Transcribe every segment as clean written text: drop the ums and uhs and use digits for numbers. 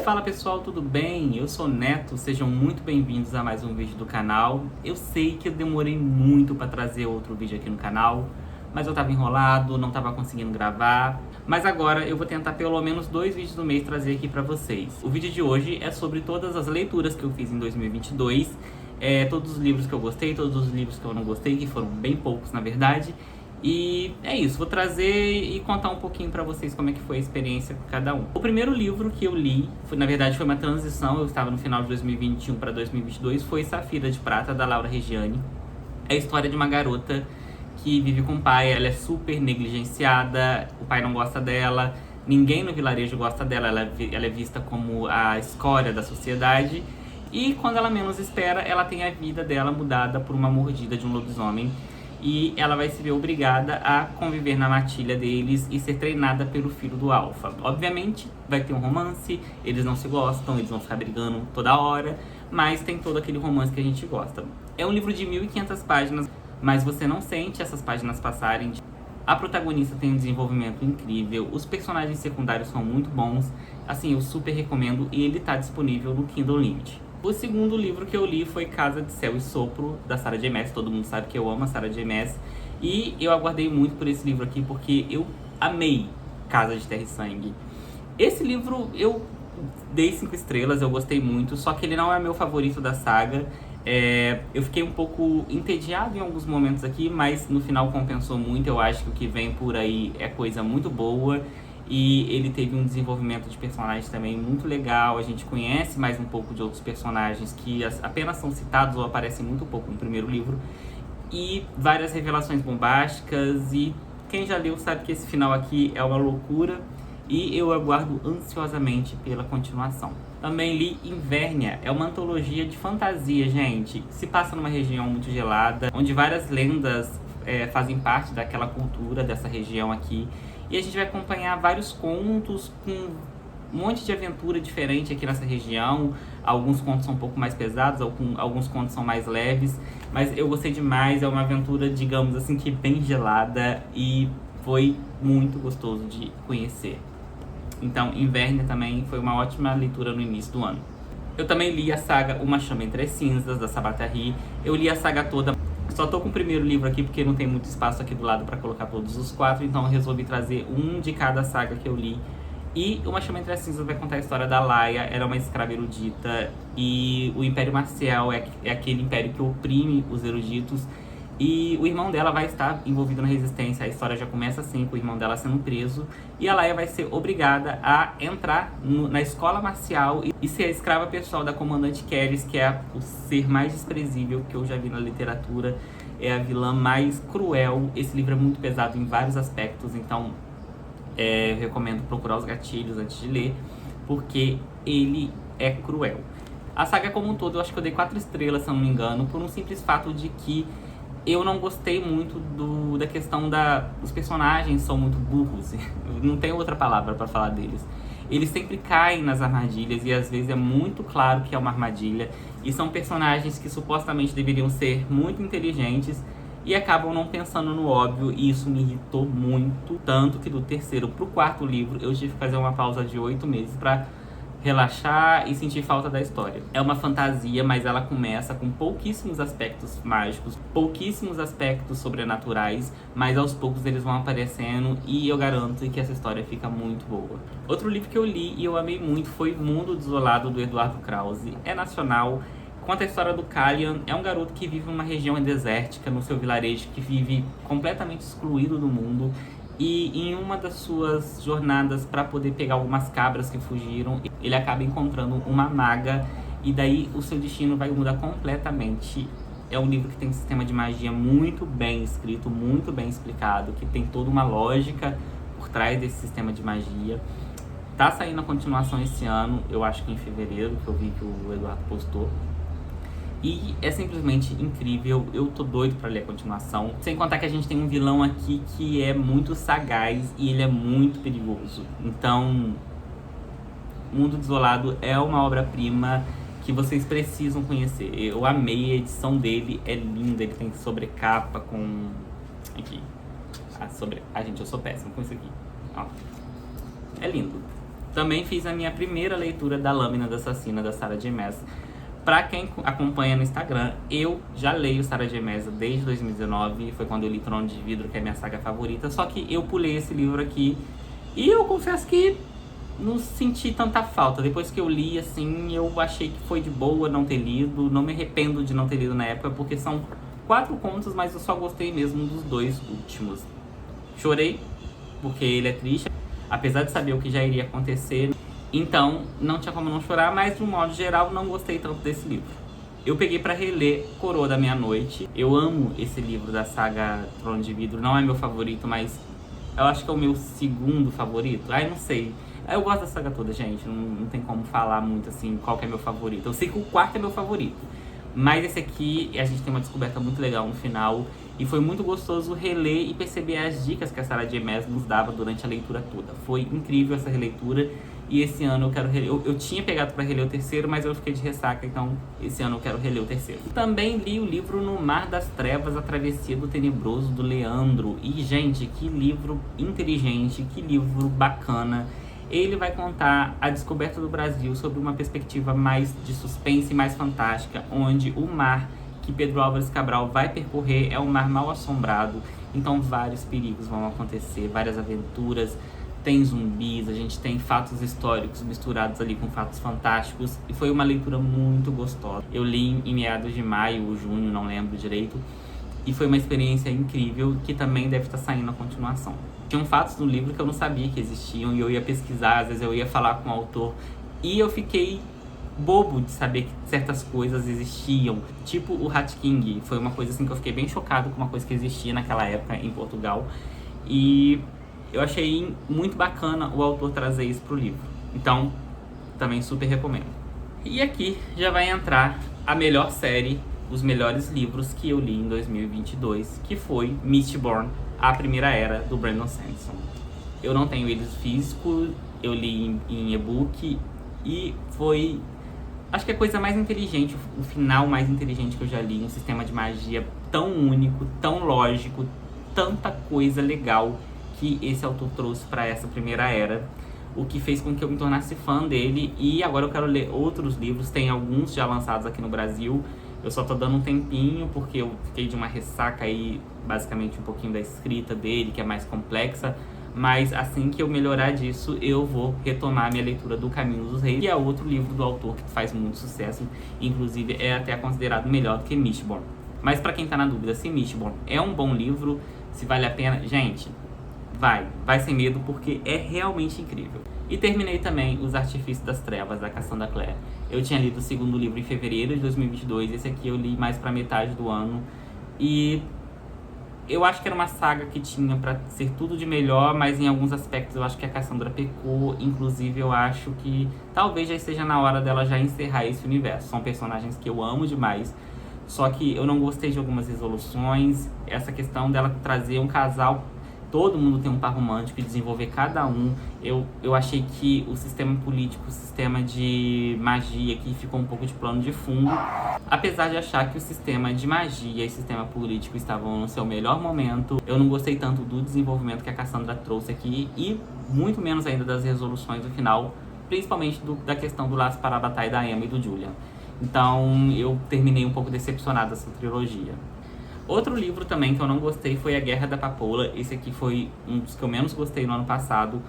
Fala pessoal, tudo bem? Eu sou Neto, sejam muito bem-vindos a mais um vídeo do canal. Eu sei que eu demorei muito para trazer outro vídeo aqui no canal, mas eu tava enrolado, não tava conseguindo gravar. Mas agora eu vou tentar pelo menos 2 vídeos do mês trazer aqui para vocês. O vídeo de hoje é sobre todas as leituras que eu fiz em 2022, todos os livros que eu gostei, todos os livros que eu não gostei, que foram bem poucos na verdade. E é isso, vou trazer e contar um pouquinho pra vocês como é que foi a experiência com cada um. O primeiro livro que eu li, na verdade foi uma transição, eu estava no final de 2021 para 2022, foi Safira de Prata, da Laura Reggiani. É a história de uma garota que vive com o pai, ela é super negligenciada, o pai não gosta dela, ninguém no vilarejo gosta dela, ela é vista como a escória da sociedade. E quando ela menos espera, ela tem a vida dela mudada por uma mordida de um lobisomem. E ela vai se ver obrigada a conviver na matilha deles e ser treinada pelo filho do Alfa. Obviamente vai ter um romance, eles não se gostam, eles vão ficar brigando toda hora, mas tem todo aquele romance que a gente gosta. É um livro de 1.500 páginas, mas você não sente essas páginas passarem. A protagonista tem um desenvolvimento incrível, os personagens secundários são muito bons, assim, eu super recomendo e ele tá disponível no Kindle Unlimited. O segundo livro que eu li foi Casa de Céu e Sopro, da Sarah J. Maas. Todo mundo sabe que eu amo a Sarah J. Maas. E eu aguardei muito por esse livro aqui, porque eu amei Casa de Terra e Sangue. Esse livro eu dei 5 estrelas, eu gostei muito, só que ele não é meu favorito da saga. Eu fiquei um pouco entediado em alguns momentos aqui, mas no final compensou muito. Eu acho que o que vem por aí é coisa muito boa. E ele teve um desenvolvimento de personagens também muito legal. A gente conhece mais um pouco de outros personagens que apenas são citados ou aparecem muito pouco no primeiro livro. E várias revelações bombásticas. E quem já leu sabe que esse final aqui é uma loucura. E eu aguardo ansiosamente pela continuação. Também li Invérnia. É uma antologia de fantasia, gente. Se passa numa região muito gelada, onde várias lendas fazem parte daquela cultura dessa região aqui. E a gente vai acompanhar vários contos com um monte de aventura diferente aqui nessa região. Alguns contos são um pouco mais pesados, alguns contos são mais leves. Mas eu gostei demais, é uma aventura, digamos assim, que bem gelada e foi muito gostoso de conhecer. Então, Invérnia também foi uma ótima leitura no início do ano. Eu também li a saga Uma Chama Entre as Cinzas, da Sabatari. Eu li a saga toda. Só tô com o primeiro livro aqui porque não tem muito espaço aqui do lado para colocar todos os 4, então eu resolvi trazer um de cada saga que eu li. E Uma Chama Entre as Cinzas vai contar a história da Laia, era uma escrava erudita, e o Império Marcial é aquele império que oprime os eruditos, e o irmão dela vai estar envolvido na resistência. A história já começa assim, com o irmão dela sendo preso, e a Laia vai ser obrigada a entrar na escola marcial e ser a escrava pessoal da comandante Keris, que é o ser mais desprezível que eu já vi na literatura, é a vilã mais cruel. Esse livro é muito pesado em vários aspectos, então eu recomendo procurar os gatilhos antes de ler, porque ele é cruel. A saga como um todo, eu acho que eu dei 4 estrelas, se eu não me engano, por um simples fato de que eu não gostei muito da questão os personagens são muito burros, não tem outra palavra para falar deles. Eles sempre caem nas armadilhas e às vezes é muito claro que é uma armadilha. E são personagens que supostamente deveriam ser muito inteligentes e acabam não pensando no óbvio, e isso me irritou muito. Tanto que do terceiro pro 4º livro eu tive que fazer uma pausa de 8 meses para relaxar e sentir falta da história. É uma fantasia, mas ela começa com pouquíssimos aspectos mágicos, pouquíssimos aspectos sobrenaturais, mas aos poucos eles vão aparecendo e eu garanto que essa história fica muito boa. Outro livro que eu li e eu amei muito foi Mundo Desolado, do Eduardo Krause. É nacional, conta a história do Kalian. É um garoto que vive em uma região desértica, no seu vilarejo, que vive completamente excluído do mundo. E em uma das suas jornadas para poder pegar algumas cabras que fugiram, ele acaba encontrando uma maga e daí o seu destino vai mudar completamente. É um livro que tem um sistema de magia muito bem escrito, muito bem explicado, que tem toda uma lógica por trás desse sistema de magia. Tá saindo a continuação esse ano, eu acho que em fevereiro, que eu vi que o Eduardo postou. E é simplesmente incrível, eu tô doido pra ler a continuação. Sem contar que a gente tem um vilão aqui que é muito sagaz e ele é muito perigoso. Então, Mundo Desolado é uma obra-prima que vocês precisam conhecer. Eu amei, a edição dele é linda, ele tem sobrecapa com... Aqui. Gente, eu sou péssimo com isso aqui. Ó. É lindo. também fiz a minha primeira leitura da Lâmina da Assassina, da Sarah J. Maas. Pra quem acompanha no Instagram, eu já leio Sarah J. Maas desde 2019, foi quando eu li Trono de Vidro, que é a minha saga favorita, só que eu pulei esse livro aqui e eu confesso que não senti tanta falta. Depois que eu li, assim, eu achei que foi de boa não ter lido, não me arrependo de não ter lido na época, porque são 4 contos, mas eu só gostei mesmo dos 2 últimos. Chorei, porque ele é triste, apesar de saber o que já iria acontecer. Então, não tinha como não chorar, mas de um modo geral, não gostei tanto desse livro. Eu peguei pra reler Coroa da Meia-Noite. Eu amo esse livro da saga Trono de Vidro. Não é meu favorito, mas eu acho que é o meu segundo favorito. Ai, não sei. Eu gosto da saga toda, gente. Não tem como falar muito assim qual que é meu favorito. Eu sei que o quarto é meu favorito. Mas esse aqui, a gente tem uma descoberta muito legal no final. E foi muito gostoso reler e perceber as dicas que a Sarah J. Maas nos dava durante a leitura toda. Foi incrível essa releitura. E esse ano eu quero reler. Eu tinha pegado para reler o terceiro, mas eu fiquei de ressaca, então esse ano eu quero reler o terceiro. Também li o livro No Mar das Trevas, A Travessia do Tenebroso, do Leandro. E, gente, que livro inteligente, que livro bacana. Ele vai contar a descoberta do Brasil sob uma perspectiva mais de suspense e mais fantástica, onde o mar que Pedro Álvares Cabral vai percorrer é um mar mal assombrado, então vários perigos vão acontecer, várias aventuras, tem zumbis, a gente tem fatos históricos misturados ali com fatos fantásticos, e foi uma leitura muito gostosa. Eu li em meados de maio ou junho, não lembro direito, e foi uma experiência incrível que também deve estar saindo a continuação. Tinham fatos no livro que eu não sabia que existiam e eu ia pesquisar, às vezes eu ia falar com o autor e eu fiquei bobo de saber que certas coisas existiam. Tipo o Hat King, foi uma coisa assim que eu fiquei bem chocado com uma coisa que existia naquela época em Portugal. E eu achei muito bacana o autor trazer isso pro livro. Então, também super recomendo. E aqui já vai entrar a melhor série, os melhores livros que eu li em 2022, que foi Mistborn, A Primeira Era, do Brandon Sanderson. Eu não tenho eles físico, eu li em e-book e foi, acho que a coisa mais inteligente, o final mais inteligente que eu já li, um sistema de magia tão único, tão lógico, tanta coisa legal que esse autor trouxe para essa primeira era, o que fez com que eu me tornasse fã dele. E agora eu quero ler outros livros, tem alguns já lançados aqui no Brasil. Eu só tô dando um tempinho porque eu fiquei de uma ressaca aí, basicamente um pouquinho da escrita dele, que é mais complexa. Mas assim que eu melhorar disso, eu vou retomar a minha leitura do Caminho dos Reis, que é outro livro do autor que faz muito sucesso, inclusive é até considerado melhor do que Mistborn. Mas pra quem tá na dúvida se Mistborn é um bom livro, se vale a pena, gente, vai sem medo, porque é realmente incrível. E terminei também Os Artifícios das Trevas, da Cassandra Clare. Eu tinha lido o segundo livro em fevereiro de 2022, esse aqui eu li mais pra metade do ano. E eu acho que era uma saga que tinha pra ser tudo de melhor, mas em alguns aspectos eu acho que a Cassandra pecou. Inclusive eu acho que talvez já esteja na hora dela já encerrar esse universo. São personagens que eu amo demais, só que eu não gostei de algumas resoluções. Essa questão dela trazer um casal, todo mundo tem um par romântico e desenvolver cada um. Eu achei que o sistema político, o sistema de magia aqui ficou um pouco de plano de fundo. Apesar de achar que o sistema de magia e o sistema político estavam no seu melhor momento, eu não gostei tanto do desenvolvimento que a Cassandra trouxe aqui e muito menos ainda das resoluções do final, principalmente da questão do laço para a batalha da Emma e do Julian. Então eu terminei um pouco decepcionado dessa trilogia. Outro livro também que eu não gostei foi A Guerra da Papoula. Esse aqui foi um dos que eu menos gostei no ano passado.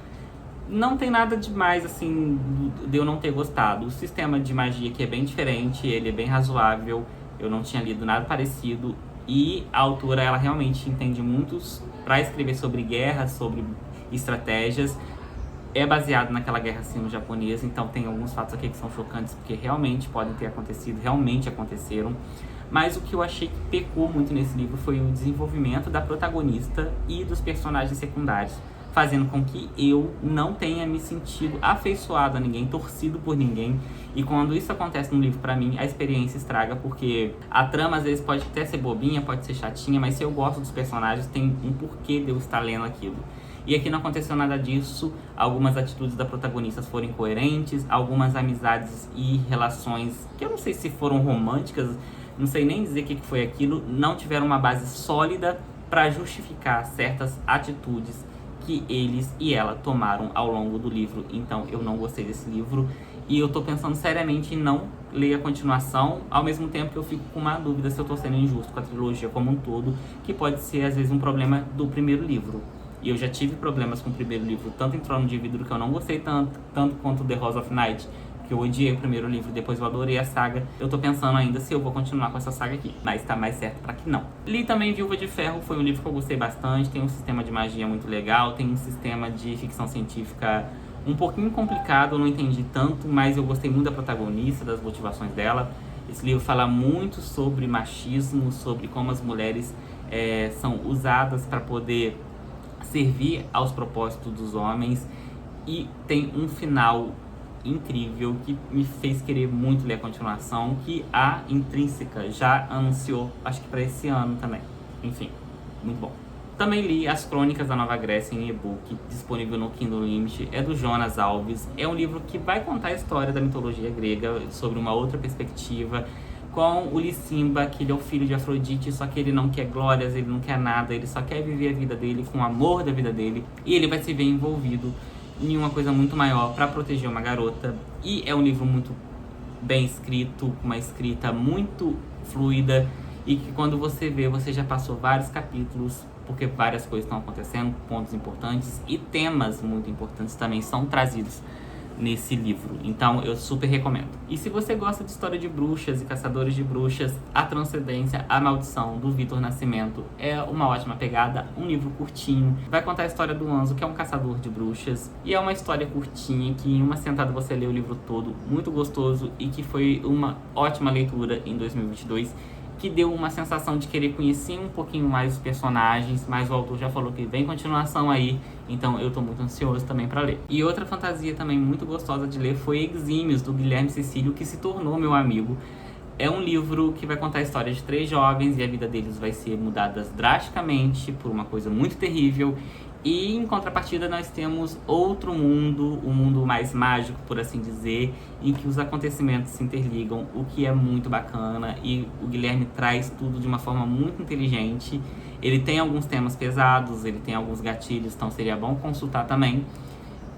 Não tem nada demais, assim, de eu não ter gostado. O sistema de magia aqui é bem diferente, ele é bem razoável. Eu não tinha lido nada parecido. E a autora, ela realmente entende muito para escrever sobre guerra, sobre estratégias. É baseado naquela guerra sino-japonesa, então tem alguns fatos aqui que são chocantes, porque realmente podem ter acontecido, realmente aconteceram. Mas o que eu achei que pecou muito nesse livro foi o desenvolvimento da protagonista e dos personagens secundários, fazendo com que eu não tenha me sentido afeiçoado a ninguém, torcido por ninguém. E quando isso acontece no livro, pra mim, a experiência estraga, porque a trama às vezes pode até ser bobinha, pode ser chatinha, mas se eu gosto dos personagens, tem um porquê de eu estar lendo aquilo. E aqui não aconteceu nada disso. Algumas atitudes da protagonista foram incoerentes, algumas amizades e relações que eu não sei se foram românticas, não sei nem dizer o que foi aquilo, não tiveram uma base sólida para justificar certas atitudes que eles e ela tomaram ao longo do livro. Então eu não gostei desse livro e eu tô pensando seriamente em não ler a continuação, ao mesmo tempo que eu fico com uma dúvida se eu tô sendo injusto com a trilogia como um todo, que pode ser às vezes um problema do primeiro livro. E eu já tive problemas com o primeiro livro, tanto em Trono de Vidro, que eu não gostei tanto quanto The Rose of Night, que eu odiei o primeiro livro, depois eu adorei a saga. Eu tô pensando ainda se eu vou continuar com essa saga aqui, mas tá mais certo pra que não. Li também Viúva de Ferro, foi um livro que eu gostei bastante, tem um sistema de magia muito legal, tem um sistema de ficção científica um pouquinho complicado, eu não entendi tanto, mas eu gostei muito da protagonista, das motivações dela. Esse livro fala muito sobre machismo, sobre como as mulheres são usadas para poder servir aos propósitos dos homens, e tem um final incrível que me fez querer muito ler a continuação, que a Intrínseca já anunciou, acho que para esse ano também. Enfim, muito bom. Também li As Crônicas da Nova Grécia em e-book, disponível no Kindle Unlimited, é do Jonas Alves. É um livro que vai contar a história da mitologia grega sobre uma outra perspectiva, com o Licimba, que ele é o filho de Afrodite, só que ele não quer glórias, ele não quer nada, ele só quer viver a vida dele com o amor da vida dele, e ele vai se ver envolvido em uma coisa muito maior para proteger uma garota. E é um livro muito bem escrito, com uma escrita muito fluida, e que quando você vê, você já passou vários capítulos, porque várias coisas estão acontecendo, pontos importantes e temas muito importantes também são trazidos nesse livro. Então eu super recomendo. E se você gosta de história de bruxas e caçadores de bruxas, A Transcendência, A Maldição, do Vitor Nascimento, é uma ótima pegada, um livro curtinho. Vai contar a história do Anzo, que é um caçador de bruxas, e é uma história curtinha que em uma sentada você lê o livro todo, muito gostoso, e que foi uma ótima leitura em 2022. Que deu uma sensação de querer conhecer um pouquinho mais os personagens, mas o autor já falou que vem continuação aí, então eu tô muito ansioso também pra ler. E outra fantasia também muito gostosa de ler foi Exímios, do Guilherme Cecílio, que se tornou meu amigo. É um livro que vai contar a história de 3 jovens e a vida deles vai ser mudada drasticamente por uma coisa muito terrível. E em contrapartida nós temos outro mundo, um mundo mais mágico, por assim dizer, em que os acontecimentos se interligam, o que é muito bacana, e o Guilherme traz tudo de uma forma muito inteligente. Ele tem alguns temas pesados, ele tem alguns gatilhos, então seria bom consultar também.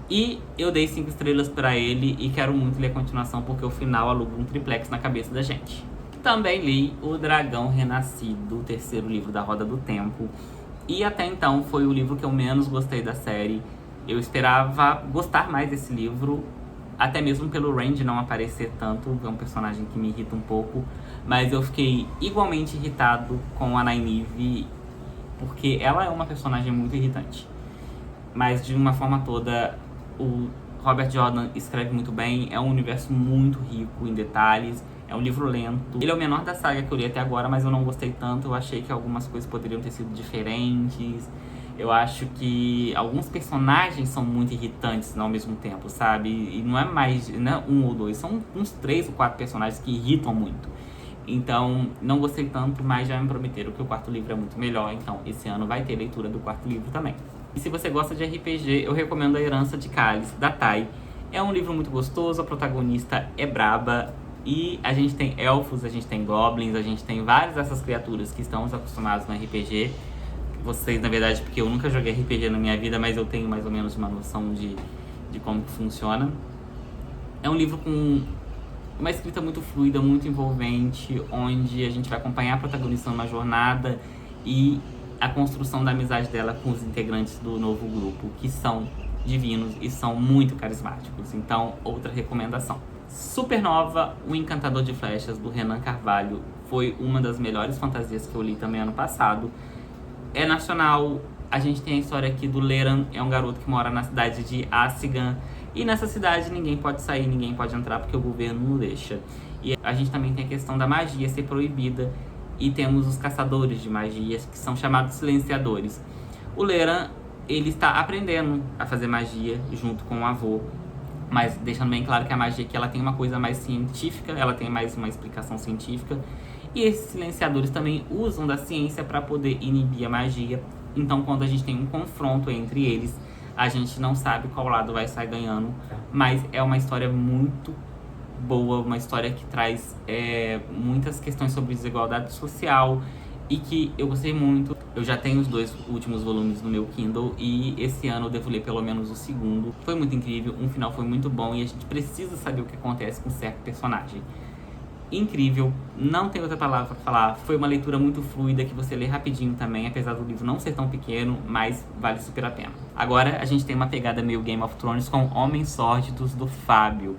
E eu dei 5 estrelas pra ele e quero muito ler a continuação, porque o final aluga um triplex na cabeça da gente. Também li O Dragão Renascido, o 3º livro da Roda do Tempo. E até então foi o livro que eu menos gostei da série. Eu esperava gostar mais desse livro, até mesmo pelo Randy não aparecer tanto, é um personagem que me irrita um pouco. Mas eu fiquei igualmente irritado com a Nynaeve, porque ela é uma personagem muito irritante. Mas de uma forma toda, o Robert Jordan escreve muito bem, é um universo muito rico em detalhes. É um livro lento. Ele é o menor da saga que eu li até agora, mas eu não gostei tanto. Eu achei que algumas coisas poderiam ter sido diferentes. Eu acho que alguns personagens são muito irritantes ao mesmo tempo, sabe? E não é mais, não é 1 ou 2, são uns 3 ou 4 personagens que irritam muito. Então, não gostei tanto, mas já me prometeram que o 4º livro é muito melhor. Então, esse ano vai ter leitura do 4º livro também. E se você gosta de RPG, eu recomendo A Herança de Cálice, da Tai. É um livro muito gostoso, a protagonista é braba. E a gente tem elfos, a gente tem goblins, a gente tem várias dessas criaturas que estamos acostumados no RPG. Vocês, na verdade, porque eu nunca joguei RPG na minha vida, mas eu tenho mais ou menos uma noção de como que funciona. É um livro com uma escrita muito fluida, muito envolvente, onde a gente vai acompanhar a protagonista numa jornada e a construção da amizade dela com os integrantes do novo grupo, que são divinos e são muito carismáticos. Então, outra recomendação. Supernova, O Encantador de Flechas, do Renan Carvalho, foi uma das melhores fantasias que eu li também ano passado. É nacional, a gente tem a história aqui do Leran, é um garoto que mora na cidade de Assigan, e nessa cidade ninguém pode sair, ninguém pode entrar porque o governo não deixa. E a gente também tem a questão da magia ser proibida, e temos os caçadores de magias, que são chamados silenciadores. O Leran, ele está aprendendo a fazer magia junto com o avô, mas deixando bem claro que a magia aqui ela tem uma coisa mais científica, ela tem mais uma explicação científica. E esses silenciadores também usam da ciência para poder inibir a magia. Então, quando a gente tem um confronto entre eles, a gente não sabe qual lado vai sair ganhando. Mas é uma história muito boa, uma história que traz muitas questões sobre desigualdade social e que eu gostei muito. Eu já tenho os 2 últimos volumes no meu Kindle e esse ano eu devo ler pelo menos o segundo. Foi muito incrível, um final foi muito bom e a gente precisa saber o que acontece com certo personagem. Incrível, não tem outra palavra pra falar. Foi uma leitura muito fluida que você lê rapidinho também, apesar do livro não ser tão pequeno, mas vale super a pena. Agora a gente tem uma pegada meio Game of Thrones com Homens Sórdidos, do Fábio.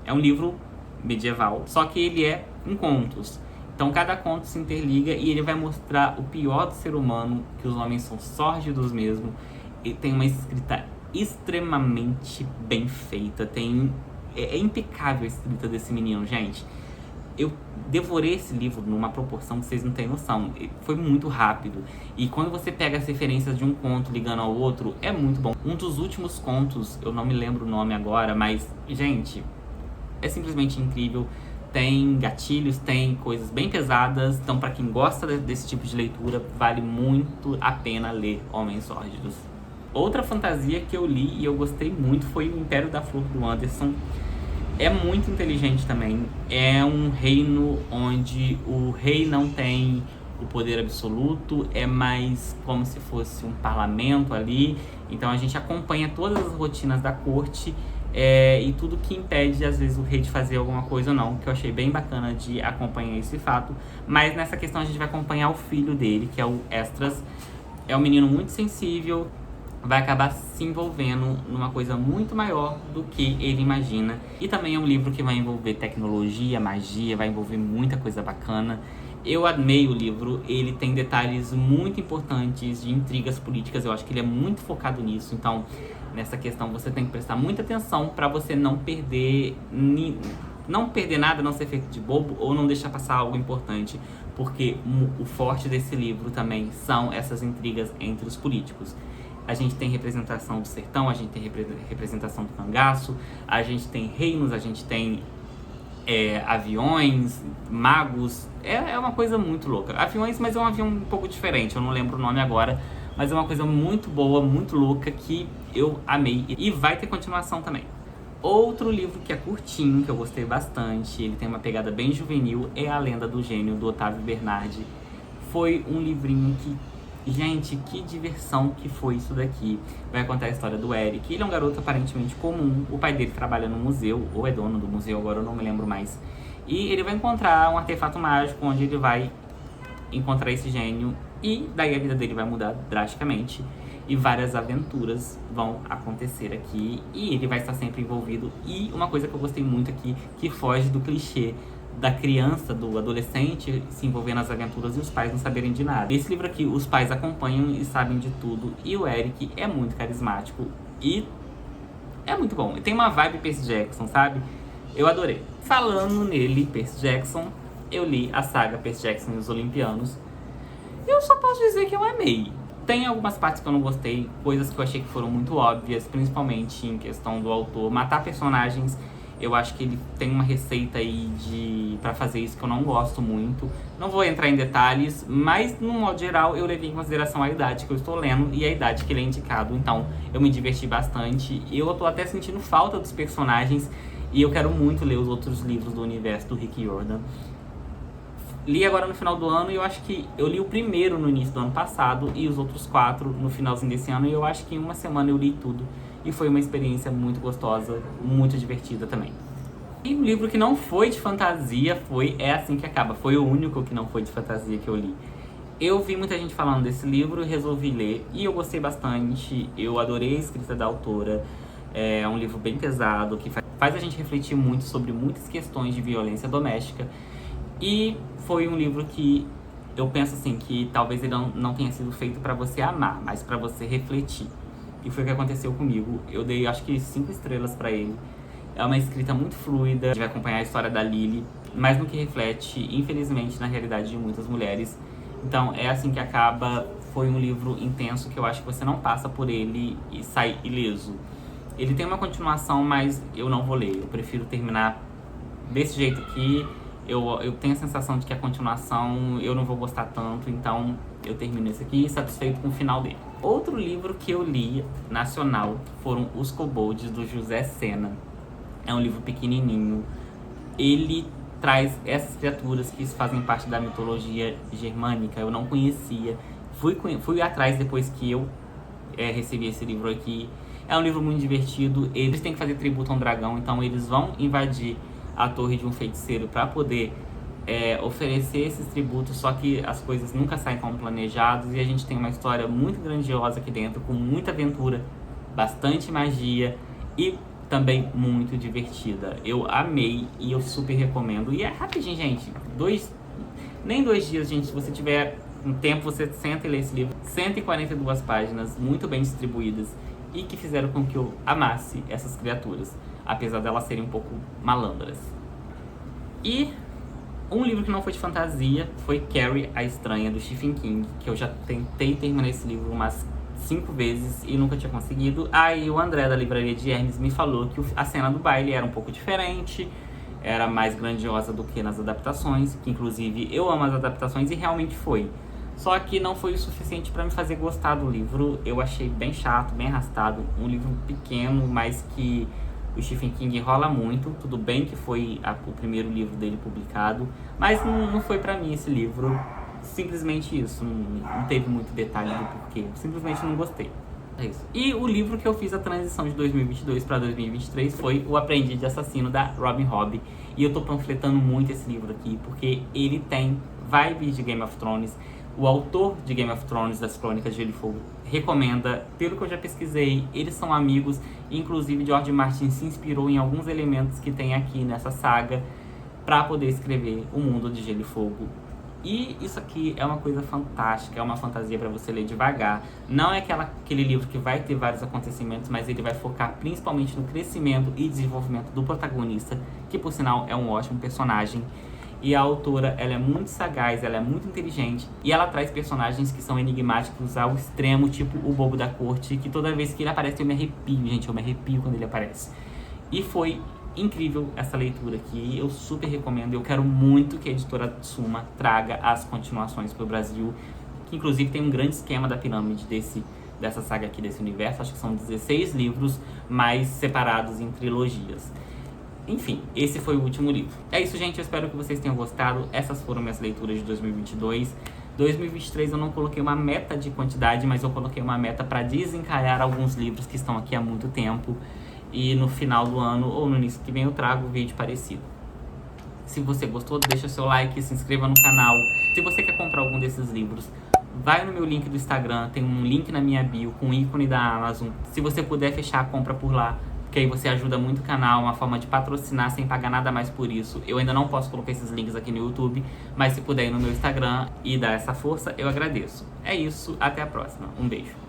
É um livro medieval, só que ele é em contos. Então cada conto se interliga e ele vai mostrar o pior do ser humano, que os homens são sórdidos mesmo. E tem uma escrita extremamente bem feita. É impecável a escrita desse menino, gente. Eu devorei esse livro numa proporção que vocês não têm noção. Foi muito rápido. E quando você pega as referências de um conto ligando ao outro, é muito bom. Um dos últimos contos, eu não me lembro o nome agora, mas, gente, é simplesmente incrível. Tem gatilhos, tem coisas bem pesadas. Então, pra quem gosta desse tipo de leitura, vale muito a pena ler Homens Sórdidos. Outra fantasia que eu li e eu gostei muito foi O Império da Flor, do Anderson. É muito inteligente também. É um reino onde o rei não tem o poder absoluto, é mais como se fosse um parlamento ali. Então a gente acompanha todas as rotinas da corte e tudo que impede, às vezes, o rei de fazer alguma coisa ou não, que eu achei bem bacana de acompanhar esse fato. Mas nessa questão a gente vai acompanhar o filho dele, que é o Esdras. É um menino muito sensível, vai acabar se envolvendo numa coisa muito maior do que ele imagina. E também é um livro que vai envolver tecnologia, magia, vai envolver muita coisa bacana. Eu amei o livro, ele tem detalhes muito importantes de intrigas políticas, eu acho que ele é muito focado nisso. Então, nessa questão você tem que prestar muita atenção para você não perder nada, não ser feito de bobo ou não deixar passar algo importante, porque o forte desse livro também são essas intrigas entre os políticos. A gente tem representação do sertão, a gente tem representação do cangaço, a gente tem reinos, a gente tem aviões, magos. É uma coisa muito louca. Aviões, mas é um avião um pouco diferente, eu não lembro o nome agora, mas é uma coisa muito boa, muito louca, que eu amei. E vai ter continuação também. Outro livro que é curtinho, que eu gostei bastante, ele tem uma pegada bem juvenil, é A Lenda do Gênio, do Otávio Bernardi. Foi um livrinho que... Gente, que diversão que foi isso daqui. Vai contar a história do Eric. Ele é um garoto aparentemente comum. O pai dele trabalha no museu, ou é dono do museu, agora eu não me lembro mais. E ele vai encontrar um artefato mágico onde ele vai encontrar esse gênio. E daí a vida dele vai mudar drasticamente. E várias aventuras vão acontecer aqui. E ele vai estar sempre envolvido. E uma coisa que eu gostei muito aqui, que foge do clichê da criança, do adolescente se envolver nas aventuras e os pais não saberem de nada. Esse livro aqui, os pais acompanham e sabem de tudo. E o Eric é muito carismático e é muito bom. E tem uma vibe Percy Jackson, sabe? Eu adorei. Falando nele, Percy Jackson, eu li a saga Percy Jackson e os Olimpianos. Eu só posso dizer que eu amei. Tem algumas partes que eu não gostei, coisas que eu achei que foram muito óbvias, principalmente em questão do autor matar personagens. Eu acho que ele tem uma receita aí pra fazer isso que eu não gosto muito. Não vou entrar em detalhes, mas no modo geral eu levei em consideração a idade que eu estou lendo e a idade que ele é indicado. Então eu me diverti bastante. Eu tô até sentindo falta dos personagens e eu quero muito ler os outros livros do universo do Rick Riordan. Li agora no final do ano e eu acho que eu li o primeiro no início do ano passado e os outros 4 no finalzinho desse ano. E eu acho que em uma semana eu li tudo. E foi uma experiência muito gostosa, muito divertida também. E um livro que não foi de fantasia foi É Assim Que Acaba. Foi o único que não foi de fantasia que eu li. Eu vi muita gente falando desse livro e resolvi ler. E eu gostei bastante. Eu adorei a escrita da autora. É um livro bem pesado, que faz a gente refletir muito sobre muitas questões de violência doméstica. E foi um livro que eu penso assim, que talvez ele não tenha sido feito para você amar, mas para você refletir. E foi o que aconteceu comigo. Eu dei, acho que 5 estrelas pra ele. É uma escrita muito fluida. A gente vai acompanhar a história da Lily, mas no que reflete, infelizmente, na realidade de muitas mulheres. Então, É Assim Que Acaba foi um livro intenso que eu acho que você não passa por ele e sai ileso. Ele tem uma continuação, mas eu não vou ler. Eu prefiro terminar desse jeito aqui. Eu tenho a sensação de que a continuação eu não vou gostar tanto, então eu termino esse aqui satisfeito com o final dele. Outro livro que eu li, nacional, foram Os Kobolds, do José Sena. É um livro pequenininho. Ele traz essas criaturas que fazem parte da mitologia germânica. Eu não conhecia. Fui atrás depois que eu recebi esse livro aqui. É um livro muito divertido. Eles têm que fazer tributo a um dragão, então eles vão invadir a torre de um feiticeiro para poder oferecer esses tributos, só que as coisas nunca saem como planejados e a gente tem uma história muito grandiosa aqui dentro, com muita aventura, bastante magia e também muito divertida. Eu amei e eu super recomendo. E é rapidinho, gente. Nem 2 dias, gente. Se você tiver um tempo, você senta e lê esse livro. 142 páginas, muito bem distribuídas e que fizeram com que eu amasse essas criaturas, apesar delas serem um pouco malandras. E um livro que não foi de fantasia foi Carrie, a Estranha, do Stephen King, que eu já tentei terminar esse livro umas 5 vezes e nunca tinha conseguido. Aí o André da livraria de Hermes me falou que a cena do baile era um pouco diferente, era mais grandiosa do que nas adaptações, que inclusive eu amo as adaptações e realmente foi. Só que não foi o suficiente para me fazer gostar do livro. Eu achei bem chato, bem arrastado, um livro pequeno, mas que o Stephen King enrola muito. Tudo bem que foi o primeiro livro dele publicado, mas não foi pra mim esse livro. Simplesmente isso, não teve muito detalhe do porquê. Simplesmente não gostei. É isso. E o livro que eu fiz a transição de 2022 para 2023 foi O Aprendiz de Assassino, da Robin Hobb. E eu tô panfletando muito esse livro aqui, porque ele tem vibes de Game of Thrones. O autor de Game of Thrones, das Crônicas de Gelo e Fogo, recomenda. Pelo que eu já pesquisei, eles são amigos. Inclusive, George Martin se inspirou em alguns elementos que tem aqui nessa saga para poder escrever o mundo de Gelo e Fogo. E isso aqui é uma coisa fantástica, é uma fantasia para você ler devagar. Não é aquele livro que vai ter vários acontecimentos, mas ele vai focar principalmente no crescimento e desenvolvimento do protagonista, que por sinal é um ótimo personagem. E a autora, ela é muito sagaz, ela é muito inteligente e ela traz personagens que são enigmáticos ao extremo, tipo o Bobo da Corte, que toda vez que ele aparece eu me arrepio, gente, eu me arrepio quando ele aparece. E foi incrível essa leitura aqui, eu super recomendo. Eu quero muito que a editora Suma traga as continuações para o Brasil, que inclusive tem um grande esquema da pirâmide dessa saga aqui, desse universo. Acho que são 16 livros, mas separados em trilogias. Enfim, esse foi o último livro. É isso, gente. Eu espero que vocês tenham gostado. Essas foram minhas leituras de 2022. 2023 eu não coloquei uma meta de quantidade, mas eu coloquei uma meta para desencalhar alguns livros que estão aqui há muito tempo. E no final do ano, ou no início que vem, eu trago um vídeo parecido. Se você gostou, deixa seu like, se inscreva no canal. Se você quer comprar algum desses livros, vai no meu link do Instagram. Tem um link na minha bio com o ícone da Amazon. Se você puder fechar a compra por lá, que aí você ajuda muito o canal, uma forma de patrocinar sem pagar nada mais por isso. Eu ainda não posso colocar esses links aqui no YouTube, mas se puder ir no meu Instagram e dar essa força, eu agradeço. É isso, até a próxima. Um beijo.